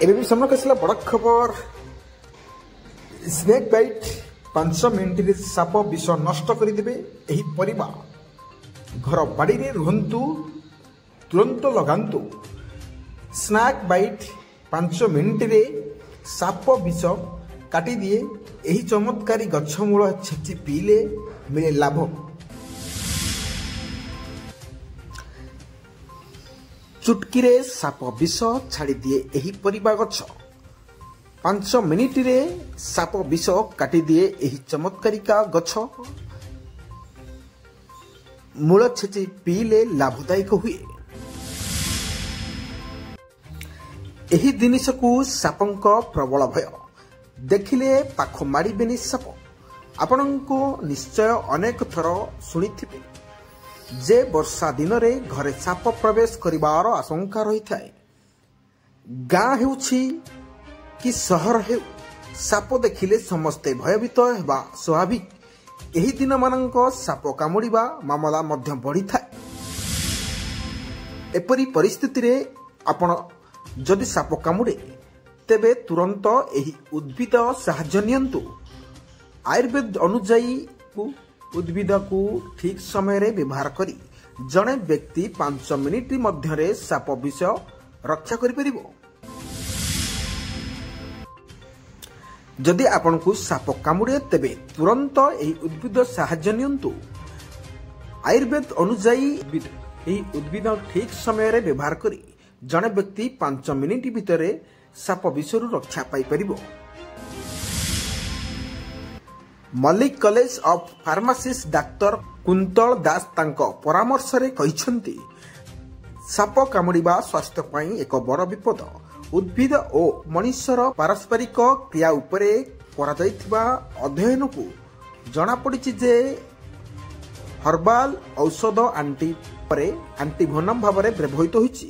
ଏବେ ବି ସାମ୍ନାକୁ ଆସିଲା ବଡ଼ ଖବର। ସ୍ନେକ୍ ବାଇଟ୍ 5 ମିନିଟରେ ସାପ ବିଷ ନଷ୍ଟ କରିଦେବେ ଏହି ପରିବା। ଘର ବାଡ଼ିରେ ରୁହନ୍ତୁ, ତୁରନ୍ତ ଲଗାନ୍ତୁ। ସ୍ନେକ୍ ବାଇଟ୍ 5 ମିନିଟରେ ସାପ ବିଷ କାଟିଦିଏ। ଏହି ଚମତ୍କାରୀ ଗଛ ମୂଳ ଛେଚି ପିଇଲେ ମିଳେ ଲାଭ। ଚୁଟକିରେ ସାପ ବିଷ ଛାଡ଼ିଦିଏ ଏହି ପରିବା ଗଛ। 5 ମିନିଟରେ ସାପ ବିଷ କାଟିଦିଏ ଏହି ଚମତ୍କାରିକା ଗଛ ମୂଳ ଛେଚି ପିଇଲେ ଲାଭଦାୟକ ହୁଏ। ଏହି ଜିନିଷକୁ ସାପଙ୍କ ପ୍ରବଳ ଭୟ। ଦେଖିଲେ ପାଖ ମାଡ଼ିବେନି ସାପ। ଆପଣଙ୍କୁ ନିଶ୍ଚୟ ଅନେକ ଥର ଶୁଣିଥିବେ ଯେ ବର୍ଷା ଦିନରେ ଘରେ ସାପ ପ୍ରବେଶ କରିବାର ଆଶଙ୍କା ରହିଥାଏ। ଗାଁ ହେଉଛି କି ସହର ହେଉ, ସାପ ଦେଖିଲେ ସମସ୍ତେ ଭୟଭୀତ ହେବା ସ୍ୱାଭାବିକ। ଏହି ଦିନମାନଙ୍କ ସାପ କାମୁଡ଼ିବା ମାମଲା ମଧ୍ୟ ବଢ଼ିଥାଏ। ଏପରି ପରିସ୍ଥିତିରେ ଆପଣ ଯଦି ସାପ କାମୁଡ଼େ ତେବେ ତୁରନ୍ତ ଏହି ଉଦ୍ଭିଦ ସାହାଯ୍ୟ ନିଅନ୍ତୁ। ଆୟୁର୍ବେଦ ଅନୁଯାୟୀ ଉଦ୍ଭିଦକୁ ଠିକ୍ ସମୟରେ ବ୍ୟବହାର କରି ଜଣେ ବ୍ୟକ୍ତି 5 ମିନିଟ୍ ମଧ୍ୟରେ ସାପ ବିଷ ରକ୍ଷା କରିପାରିବ। ଯଦି ଆପଣଙ୍କୁ ସାପ କାମୁଡ଼େ ତେବେ ତୁରନ୍ତ ଏହି ଉଦ୍ଭିଦ ସାହାଯ୍ୟ ନିଅନ୍ତୁ। ଆୟୁର୍ବେଦ ଅନୁଯାୟୀ ଏହି ଉଦ୍ଭିଦ ଠିକ୍ ସମୟରେ ବ୍ୟବହାର କରି ଜଣେ ବ୍ୟକ୍ତି 5 ମିନିଟ୍ ଭିତରେ ସାପ ବିଷରୁ ରକ୍ଷା ପାଇପାରିବ। ମଲ୍ଲିକ କଲେଜ ଅଫ୍ ଫାର୍ମାସିଷ୍ଟ ଡାକ୍ତର କୁନ୍ତଳ ଦାସ ତାଙ୍କ ପରାମର୍ଶରେ କହିଛନ୍ତି, ସାପ କାମୁଡ଼ିବା ସ୍ୱାସ୍ଥ୍ୟ ପାଇଁ ଏକ ବଡ଼ ବିପଦ। ଉଦ୍ଭିଦ ଓ ମଣିଷର ପାରସ୍ପରିକ କ୍ରିୟା ଉପରେ କରାଯାଇଥିବା ଅଧ୍ୟୟନକୁ ଜଣାପଡ଼ିଛି ଯେ ହର୍ବାଲ ଔଷଧ ଆଣ୍ଟିଭେନମ୍ ଭାବରେ ବ୍ୟବହୃତ ହୋଇଛି।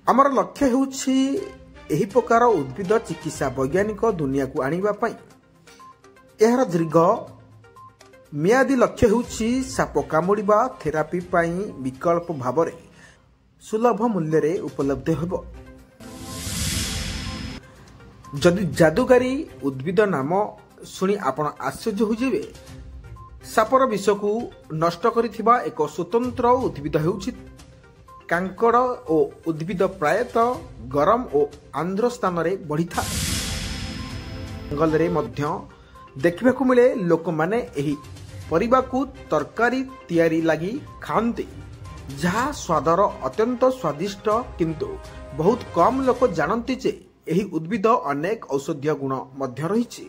ଆମର ଲକ୍ଷ୍ୟ ହେଉଛି ଏହି ପ୍ରକାର ଉଦ୍ଭିଦ ଚିକିତ୍ସା ବୈଜ୍ଞାନିକ ଦୁନିଆକୁ ଆଣିବା ପାଇଁ। ଏହାର ଦୀର୍ଘ ମିଆଦୀ ଲକ୍ଷ୍ୟ ହେଉଛି ସାପ କାମୁଡ଼ିବା ଥେରାପି ପାଇଁ ବିକଳ୍ପ ଭାବରେ ସୁଲଭ ମୂଲ୍ୟରେ ଉପଲବ୍ଧ ହେବ। ଯଦି ଯାଦୁକାରୀ ଉଦ୍ଭିଦ ନାମ ଶୁଣି ଆପଣ ଆଶ୍ଚର୍ଯ୍ୟ ହୋଇଯିବେ। ସାପର ବିଷକୁ ନଷ୍ଟ କରିଥିବା ଏକ ସ୍ୱତନ୍ତ୍ର ଉଦ୍ଭିଦ ହେଉଛି କାଙ୍କଡ଼ ଓ ଉଦ୍ଭିଦ ପ୍ରାୟତଃ ଗରମ ଓ ଆର୍ଦ୍ର ସ୍ଥାନରେ ବଢ଼ିଥାଏ। ଜଙ୍ଗଲରେ ମଧ୍ୟ ଦେଖିବାକୁ ମିଳେ। ଲୋକମାନେ ଏହି ପରିବାକୁ ତରକାରୀ ତିଆରି ଲାଗି ଖାଆନ୍ତି, ଯାହା ସ୍ୱାଦର ଅତ୍ୟନ୍ତ ସ୍ୱାଦିଷ୍ଟ। କିନ୍ତୁ ବହୁତ କମ୍ ଲୋକ ଜାଣନ୍ତି ଯେ ଏହି ଉଦ୍ଭିଦ ଅନେକ ଔଷଧୀୟ ଗୁଣ ମଧ୍ୟ ରହିଛି।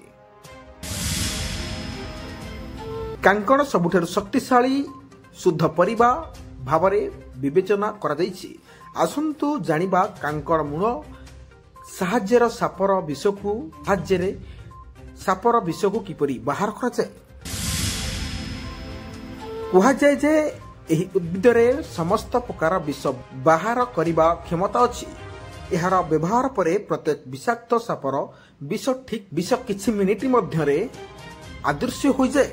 କାଙ୍କଡ଼ ସବୁଠାରୁ ଶକ୍ତିଶାଳୀ ଶୁଦ୍ଧ ପରିବା ଭାବରେ ବିବେଚନା କରାଯାଇଛି। ଆସନ୍ତୁ ଜାଣିବା କାଙ୍କଡ଼ ମୂଳ ସାହାଯ୍ୟରେ ସାପର ବିଷକୁ କିପରି ବାହାର କରାଯାଏ। କୁହାଯାଏ ଯେ ଏହି ଉଦ୍ଭିଦରେ ସମସ୍ତ ପ୍ରକାର ବିଷ ବାହାର କରିବା କ୍ଷମତା ଅଛି। ଏହାର ବ୍ୟବହାର ପରେ ପ୍ରତ୍ୟେକ ବିଷାକ୍ତ ସାପର ବିଷ କିଛି ମିନିଟ୍ ମଧ୍ୟରେ ଅଦୃଶ୍ୟ ହୋଇଯାଏ।